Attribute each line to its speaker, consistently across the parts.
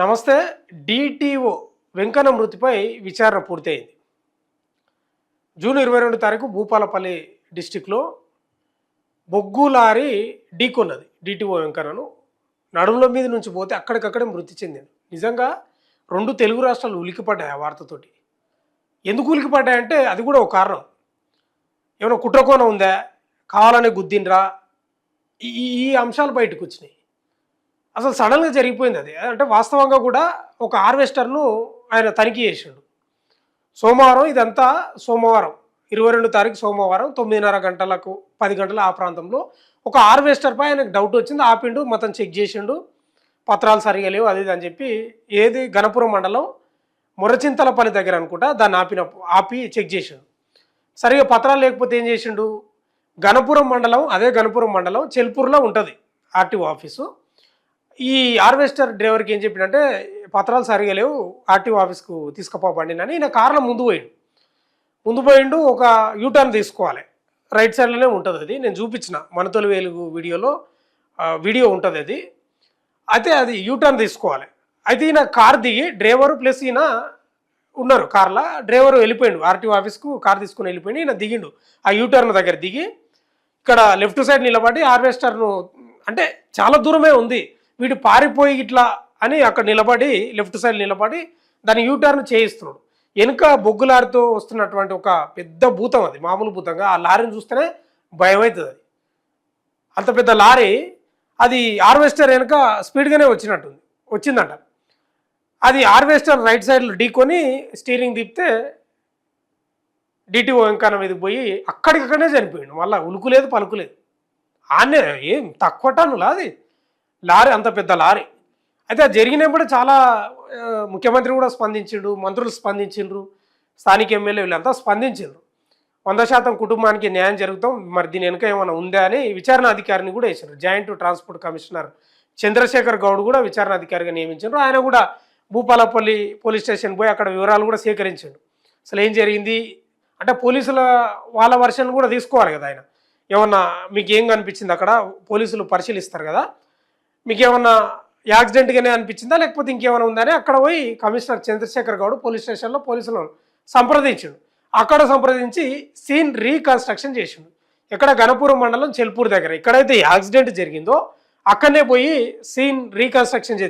Speaker 1: నమస్తే. డిటిఓ వెంకన్న మృతిపై విచారణ పూర్తయింది. జూన్ 22 తారీఖు భూపాలపల్లి డిస్టిక్లో బొగ్గు లారీ ఢీకొన్నది డిటిఓ వెంకన్నను. నడుముల మీద నుంచి పోతే అక్కడికక్కడే మృతి చెందింది. నిజంగా 2 తెలుగు రాష్ట్రాలు ఉలికిపడ్డాయి ఆ వార్తతోటి. ఎందుకు ఉలికిపడ్డాయంటే అది కూడా ఒక కారణం. ఏమైనా కుట్రకోణం ఉందా, కావాలనే గుద్దిండ్రా, ఈ ఈ అంశాలు బయటకు వచ్చినాయి. అసలు సడన్గా జరిగిపోయింది అది. అంటే వాస్తవంగా కూడా ఒక హార్వెస్టర్ను ఆయన తనిఖీ చేసిండు సోమవారం. ఇదంతా సోమవారం 22 తారీఖు సోమవారం 9:30 గంటలకు 10 గంటల ఆ ప్రాంతంలో ఒక హార్వెస్టర్పై ఆయనకు డౌట్ వచ్చింది. ఆపిండు, మొత్తం చెక్ చేసిండు, పత్రాలు సరిగా లేవు అది ఇది అని చెప్పి. ఏది గణపురం మండలం మురచింతలపల్లి దగ్గర అనుకుంటా దాన్ని ఆపి చెక్ చేసిండు. సరిగా పత్రాలు లేకపోతే ఏం చేసిండు, గణపురం మండలం చెల్పూర్లో ఉంటుంది ఆర్టీఓ ఆఫీసు. ఈ హార్వెస్టర్ డ్రైవర్కి ఏం చెప్పిండంటే పత్రాలు సరిగా లేవు, ఆర్టీఓ ఆఫీస్కు తీసుకుపోబండి అని. ఈయన కారులో ముందు పోయిండు. ఒక యూటర్న్ తీసుకోవాలి, రైట్ సైడ్లోనే ఉంటుంది అది. నేను చూపించిన మనతోలి వెలుగు వీడియో ఉంటుంది అది. అయితే అది యూటర్న్ తీసుకోవాలి. అయితే ఈయన కార్ దిగి, డ్రైవరు ప్లస్ ఈయన ఉన్నారు కార్లో. డ్రైవరు వెళ్ళిపోయిండు ఆర్టీఓ ఆఫీస్కు, కార్ తీసుకుని వెళ్ళిపోయిండు. ఈయన దిగిండు ఆ యూటర్న్ దగ్గర దిగి, ఇక్కడ లెఫ్ట్ సైడ్ నిలబడి హార్వెస్టర్ను, అంటే చాలా దూరమే ఉంది, వీడు పారిపోయి ఇట్లా అని అక్కడ నిలబడి, లెఫ్ట్ సైడ్ నిలబడి దాన్ని యూటర్న్ చేయిస్తున్నాడు. వెనుక బొగ్గులారితో వస్తున్నటువంటి ఒక పెద్ద భూతం, అది మామూలు భూతంగా. ఆ లారీని చూస్తేనే భయం అవుతుంది. అది అంత పెద్ద లారీ, అది హార్వెస్టర్ వెనుక స్పీడ్గానే వచ్చిందంట. అది హార్వెస్టర్ రైట్ సైడ్లో ఢీకొని స్టీరింగ్ తిప్పితే డిటిఓ వెంకన్న మీదకి పోయి అక్కడికక్కడనే చనిపోయిండు. మళ్ళీ ఉలుకులేదు పలుకులేదు. ఆనే ఏం తక్కువ టన్నులా అది లారీ, అంత పెద్ద లారీ. అయితే అది జరిగినప్పుడు చాలా ముఖ్యమంత్రి కూడా స్పందించిండు, మంత్రులు స్పందించిండ్రు, స్థానిక ఎమ్మెల్యే వీళ్ళంతా స్పందించిండ్రు. 100% కుటుంబానికి న్యాయం జరుగుతాం, మరి దీని వెనుక ఏమైనా ఉందా అని విచారణ అధికారిని కూడా వేసారు. Joint transport commissioner Chandrasekhar Goud కూడా విచారణ అధికారిగా నియమించారు. ఆయన కూడా భూపాలపల్లి పోలీస్ స్టేషన్ పోయి అక్కడ వివరాలు కూడా సేకరించాడు. అసలు ఏం జరిగింది అంటే పోలీసుల వాళ్ళ వర్షన్ కూడా తీసుకోవాలి కదా. ఆయన ఏమన్నా మీకు ఏం కనిపించింది అక్కడ, పోలీసులు పరిశీలిస్తారు కదా, మీకు ఏమన్నా యాక్సిడెంట్గానే అనిపించిందా లేకపోతే ఇంకేమైనా ఉందని అక్కడ పోయి కమిషనర్ చంద్రశేఖర్ గౌడ్ పోలీస్ స్టేషన్లో పోలీసులను సంప్రదించాడు. అక్కడ సంప్రదించి సీన్ రీకన్స్ట్రక్షన్ చేసిండు. ఇక్కడ గణపురం మండలం చెల్పూర్ దగ్గర ఎక్కడైతే యాక్సిడెంట్ జరిగిందో అక్కడనే పోయి సీన్ రీకన్స్ట్రక్షన్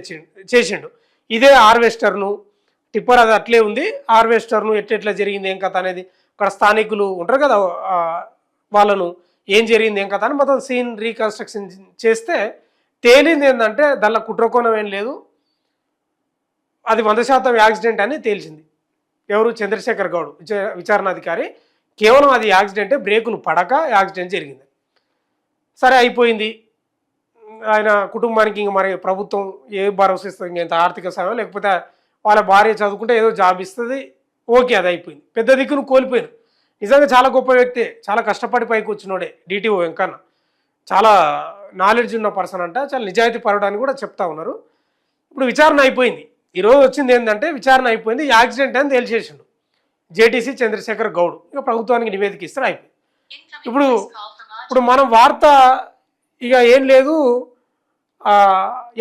Speaker 1: చేసిండు. ఇదే హార్వెస్టర్ను, టిప్పర్ అది అట్లే ఉంది, హార్వెస్టర్ను ఎట్లా జరిగింది ఏం కథ అనేది అక్కడ స్థానికులు ఉంటారు కదా, వాళ్ళను ఏం జరిగింది ఏం కథ అని మొత్తం సీన్ రీకన్స్ట్రక్షన్ చేస్తే తేలింది ఏంటంటే దానిలో కుట్రకోణం ఏం లేదు, అది 100% యాక్సిడెంట్ అని తేల్చింది. ఎవరు, చంద్రశేఖర్ గౌడ్ విచారణాధికారి. కేవలం అది యాక్సిడెంటే, బ్రేకులు పడక యాక్సిడెంట్ జరిగింది. సరే అయిపోయింది. ఆయన కుటుంబానికి ఇంక మరి ప్రభుత్వం ఏ భరోసా ఇస్తుంది, ఇంకెంత ఆర్థిక సాయం, లేకపోతే వాళ్ళ భార్య చదువుకుంటే ఏదో జాబ్ ఇస్తుంది, ఓకే అది అయిపోయింది. పెద్ద దిక్కును కోల్పోయారు. నిజంగా చాలా గొప్ప వ్యక్తి, చాలా కష్టపడి పైకి వచ్చినోడే డిటిఓ వెంకన్న. చాలా నాలెడ్జ్ ఉన్న పర్సన్ అంట, చాలా నిజాయితీ పరవడానికి కూడా చెప్తా ఉన్నారు. ఇప్పుడు విచారణ అయిపోయింది. ఈరోజు వచ్చింది ఏంటంటే విచారణ అయిపోయింది, యాక్సిడెంట్ అని తేల్చేసిండు జేటీసీ చంద్రశేఖర్ గౌడ్. ఇక ప్రభుత్వానికి నివేదిక ఇస్తారు, అయిపోయింది. ఇప్పుడు మనం వార్త ఇక ఏం లేదు,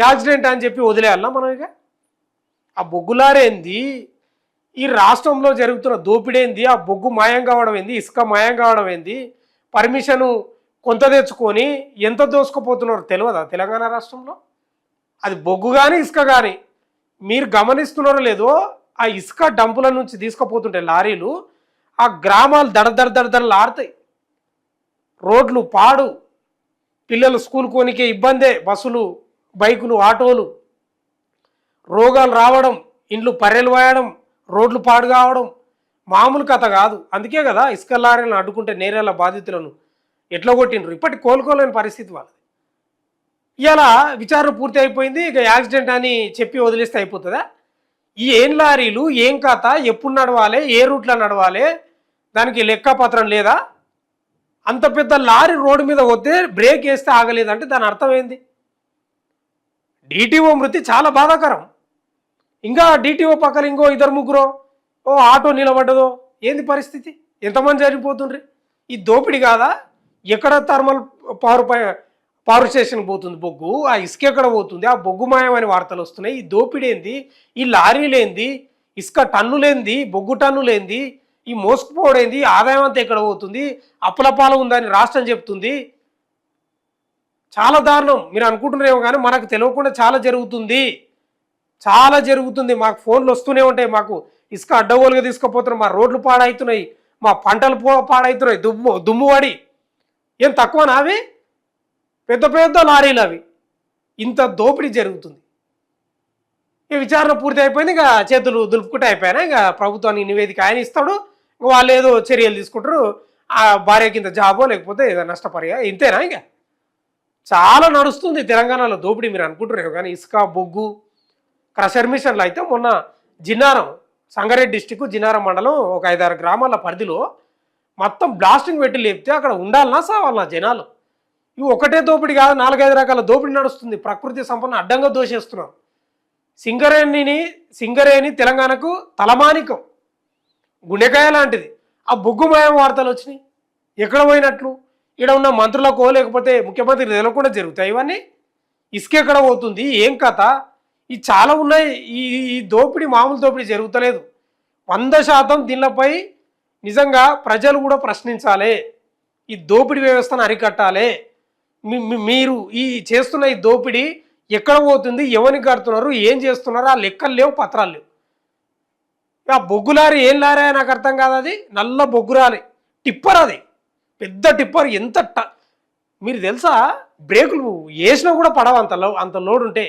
Speaker 1: యాక్సిడెంట్ అని చెప్పి వదిలేయాలన్నా మనం? ఇక ఆ బొగ్గులారేంది, ఈ రాష్ట్రంలో జరుగుతున్న దోపిడేంది, ఆ బొగ్గు మాయం కావడం ఏంది, ఇసుక మాయం కావడం ఏంది, పర్మిషను కొంత తెచ్చుకొని ఎంత దోసుకుపోతున్నారో తెలియదా తెలంగాణ రాష్ట్రంలో? అది బొగ్గు కానీ ఇసుక కానీ మీరు గమనిస్తున్నారో లేదో, ఆ ఇసుక డంపుల నుంచి తీసుకుపోతుంటే లారీలు ఆ గ్రామాలు దడదడదడదడలు ఆడతాయి, రోడ్లు పాడు, పిల్లలు స్కూల్ కోనికే ఇబ్బందే, బస్సులు బైకులు ఆటోలు, రోగాలు రావడం, ఇండ్లు పర్రెలు పోయడం, రోడ్లు పాడు కావడం మామూలు కథ కాదు. అందుకే కదా ఇసుక లారీలను అడ్డుకుంటే నేరేళ్ల బాధితులను ఎట్లా కొట్టిండ్రు, ఇప్పటి కోలుకోలేని పరిస్థితి వాళ్ళది. ఇలా విచారణ పూర్తి అయిపోయింది, ఇక యాక్సిడెంట్ అని చెప్పి వదిలేస్తే అయిపోతుందా? ఈ ఏం లారీలు, ఏం కథ, ఎప్పుడు నడవాలి, ఏ రూట్లో నడవాలి, దానికి లెక్కపత్రం లేదా? అంత పెద్ద లారీ రోడ్డు మీద పోతే బ్రేక్ వేస్తే ఆగలేదంటే దాని అర్థం ఏంది? డిటిఓ మృతి చాలా బాధాకరం. ఇంకా డిటిఓ పక్కన ఇంకో 2-3 ఆటో నిలబడ్డదో, ఏంది పరిస్థితి? ఎంతమంది చనిపోతుండ్రి? ఈ దోపిడి కాదా? ఎక్కడ థర్మల్ పవర్ స్టేషన్కి పోతుంది బొగ్గు, ఆ ఇసుక ఎక్కడ పోతుంది, ఆ బొగ్గు మాయమని వార్తలు వస్తున్నాయి. ఈ దోపిడీ ఏంది, ఈ లారీలేంది, ఇసుక టన్నులేంది, బొగ్గు టన్నులేంది, ఈ మోసుకుపోవడేంది, ఆదాయం అంతా ఎక్కడ పోతుంది, అప్పులపాల ఉందని రాష్ట్రం చెప్తుంది. చాలా దారుణం. మీరు అనుకుంటున్నారేమో కానీ మనకు తెలియకుండా చాలా జరుగుతుంది, చాలా జరుగుతుంది. మాకు ఫోన్లు వస్తూనే ఉంటాయి. మాకు ఇసుక అడ్డగోలుగా తీసుకుపోతున్నారు, మా రోడ్లు పాడవుతున్నాయి, మా పంటలు పాడవుతున్నాయి, దుమ్ము పడి. ఏం తక్కువనా అవి? పెద్ద పెద్ద లారీలు అవి. ఇంత దోపిడీ జరుగుతుంది. ఇక విచారణ పూర్తి అయిపోయింది, ఇక చేతులు దులుపుకుంటే అయిపోయినా, ఇక ప్రభుత్వానికి నివేదిక ఆయన ఇస్తాడు, వాళ్ళు ఏదో చర్యలు తీసుకుంటారు. ఆ భార్య కింద జాబో లేకపోతే ఏదో నష్టపరిహారం, ఇంతేనా? ఇక చాలా నడుస్తుంది తెలంగాణలో దోపిడీ. మీరు అనుకుంటున్నారు కానీ ఇసుక బొగ్గు క్రషర్ మిషన్లు అయితే మొన్న జిన్నారం, సంగారెడ్డి డిస్టిక్ జిన్నారం మండలం ఒక 5-6 గ్రామాల పరిధిలో మొత్తం బ్లాస్టింగ్ పెట్టి లేపితే అక్కడ ఉండాలన్నా సావాలన్నా జనాలు. ఇవి ఒకటే దోపిడీ కాదు, 4-5 రకాల దోపిడీ నడుస్తుంది. ప్రకృతి సంపన్న అడ్డంగా దోషేస్తున్నారు. సింగరేణి తెలంగాణకు తలమానికం, గుండెకాయ లాంటిది. ఆ బొగ్గుమయం వార్తలు వచ్చినాయి. ఎక్కడ పోయినట్లు? ఇక్కడ ఉన్న మంత్రులకో లేకపోతే ముఖ్యమంత్రి తెలియకుండా జరుగుతాయి ఇవన్నీ. ఇసుక ఎక్కడ పోతుంది, ఏం కథ? ఇవి చాలా ఉన్నాయి. ఈ దోపిడీ మామూలు దోపిడీ జరుగుతలేదు. 100% దీనిపై నిజంగా ప్రజలు కూడా ప్రశ్నించాలి. ఈ దోపిడీ వ్యవస్థను అరికట్టాలి. మీరు ఈ చేస్తున్న ఈ దోపిడీ ఎక్కడ పోతుంది, ఎవరికి కడుతున్నారు, ఏం చేస్తున్నారు, ఆ లెక్కలు లేవు, పత్రాలు లేవు. ఆ బొగ్గు లారీ ఏం లారీ నాకు అర్థం కాదు. అది నల్ల బొగ్గు లారీ, టిప్పర్, అది పెద్ద టిప్పర్. ఎంత మీరు తెలుసా, బ్రేకులు వేసినా కూడా పడవు. అంత లోడ్ ఉంటే,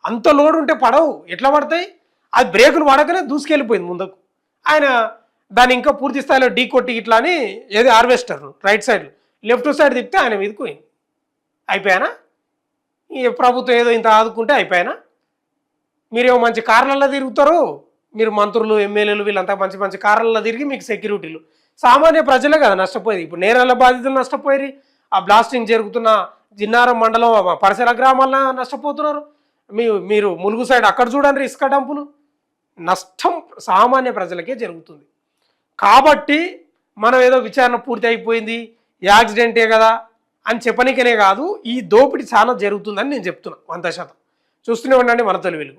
Speaker 1: అంత లోడ్ ఉంటే పడవు. ఎట్లా పడతాయి? అది బ్రేకులు పడకనే దూసుకెళ్ళిపోయింది ముందుకు. ఆయన దాన్ని ఇంకా పూర్తి స్థాయిలో ఢీ కొట్టి ఇట్లా అని ఏది harvester right side left side తిప్పితే ఆయన మీదకి పోయింది. అయిపోయానా? ఈ ప్రభుత్వం ఏదో ఇంత ఆదుకుంటే అయిపోయానా? మీరేమో మంచి కార్లలో తిరుగుతారు, మీరు మంత్రులు ఎమ్మెల్యేలు వీళ్ళంతా మంచి మంచి కార్లలో తిరిగి మీకు సెక్యూరిటీలు. సామాన్య ప్రజలే కదా నష్టపోయేది. ఇప్పుడు నేరాల బాధితులు నష్టపోయి, ఆ బ్లాస్టింగ్ జరుగుతున్న జిన్నారం మండలం పరిసర గ్రామాల్లో నష్టపోతున్నారు. మీరు ములుగు సైడ్ అక్కడ చూడండి, ఇసుక డంపులు. నష్టం సామాన్య ప్రజలకే జరుగుతుంది. కాబట్టి మనం ఏదో విచారణ పూర్తి అయిపోయింది, యాక్సిడెంటే కదా అని చెప్పనికనే కాదు, ఈ దోపిడీ చాలా జరుగుతుందని నేను చెప్తున్నా 100%. చూస్తూనే ఉండండి మన తొలి వెలుగు.